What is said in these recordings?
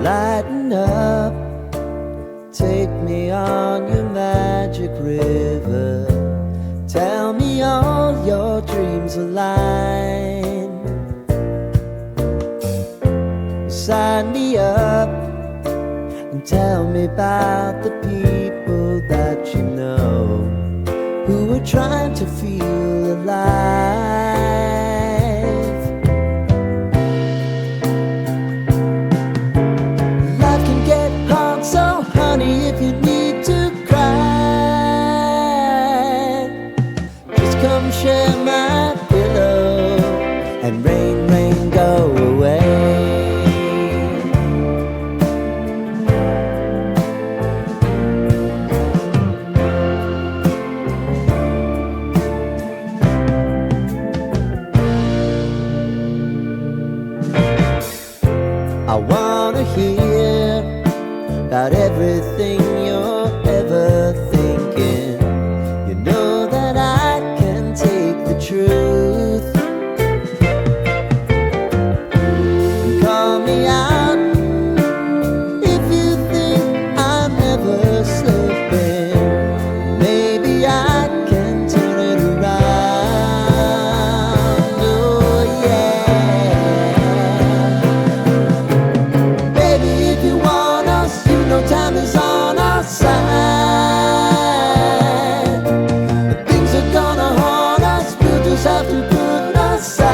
Lighten up, take me on your magic river. Tell me all your dreams align. Sign me up and tell me about the people that you know who are trying to feel alive. Life can get hard, so honey, if you need to cry, just come share my pillow and rain, rain, go away. I wanna hear about everything you're ever thinking. You know that I can take the truth. And call me out if you think I'm ever slipping. Maybe I can turn it around. Oh yeah. Time is on our side. Things are gonna haunt us, we'll just have to put aside.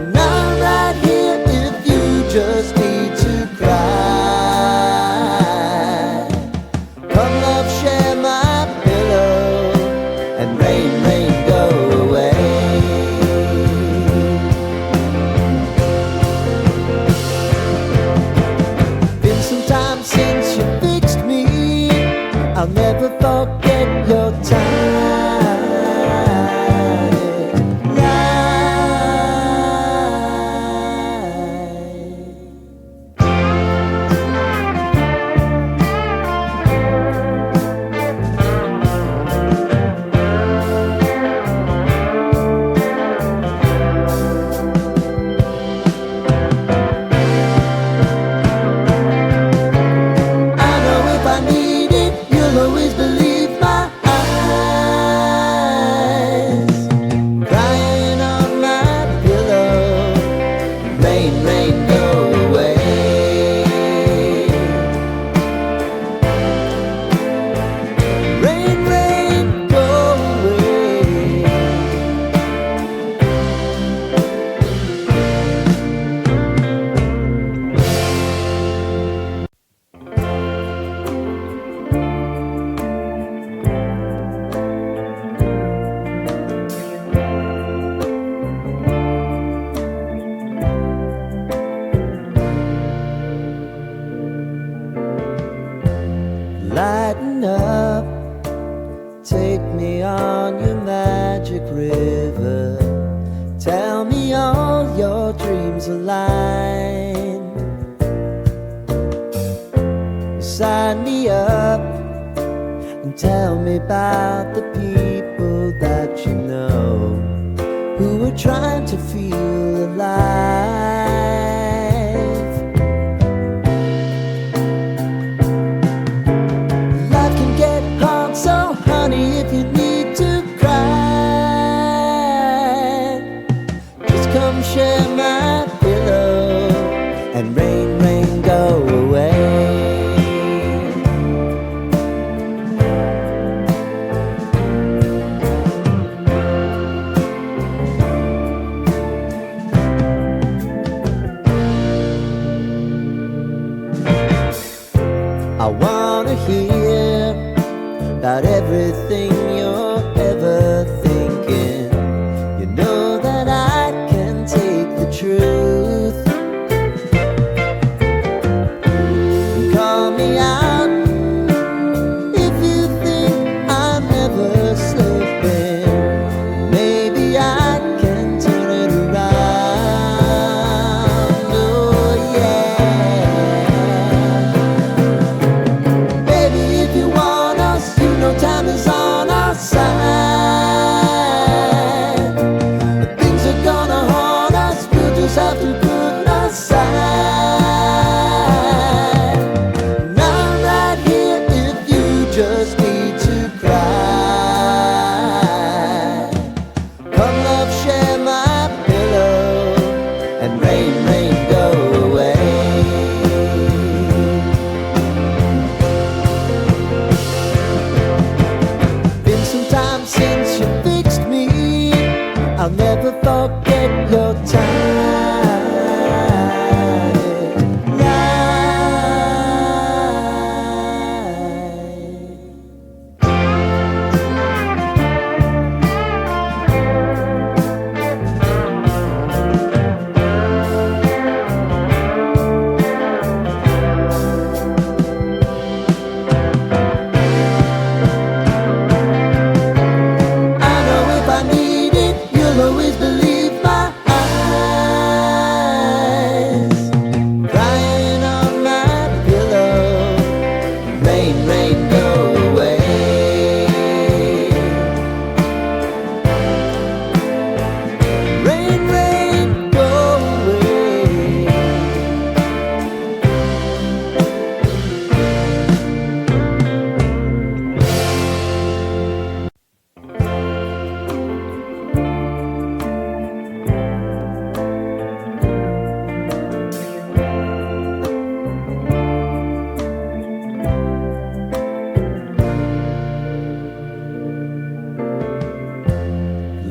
And I'm right here if you just need to cry. Come love, share my pillow and rain, rain, go away. Since you fixed me, I'll never forget your time. Rain, rain, go away. Rain, rain, go away. Lighten up, take me on your magic river. Tell me all your dreams align. Sign me up and tell me about the people that you know who are trying to feel alive. So honey, if you need to cry, just come share my pillow and rain, rain, go away. I wanna hear about everything you're ever thinking. You know that I can take the truth. And call me out if you think I'm ever slipping. Maybe I can turn it around. Oh yeah. Baby, if you want us, you know time is on and rain, rain, go away. Been some time since you fixed me, I'll never forget your time.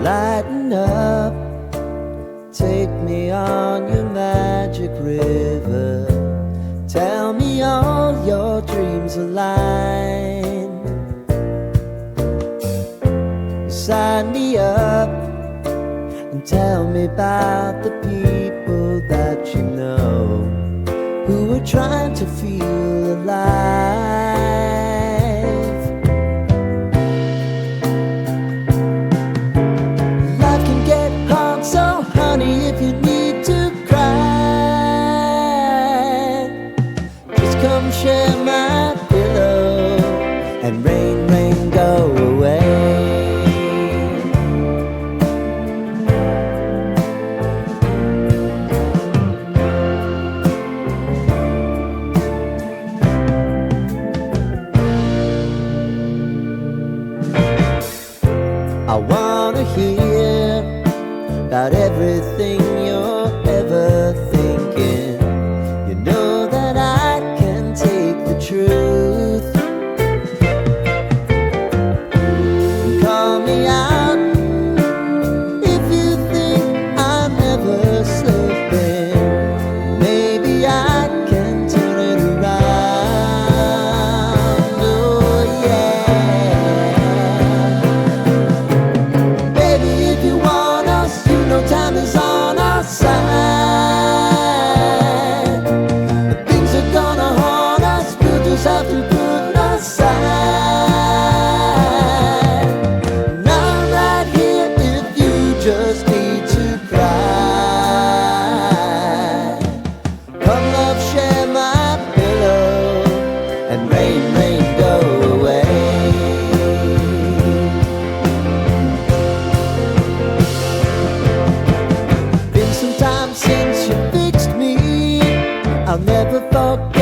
Lighten up, take me on your magic river. Tell me all your dreams align. Sign me up and tell me about the people that you know who are trying to feel alive. So honey, if you need to cry, just come share my pillow and rain, rain, go away. I wanna hear about everything you're ever thinking. You know that I can take the truth. Call me out if you think I'm never slipping. Maybe I can turn it around. Oh yeah. Baby, if you want us, you know time is on our side. But things are gonna haunt us, we'll just have to put aside. And I'm right here if you just need to cry. Come love, share my pillow and rain, rain, go away. Since you fixed me, I'll never forget.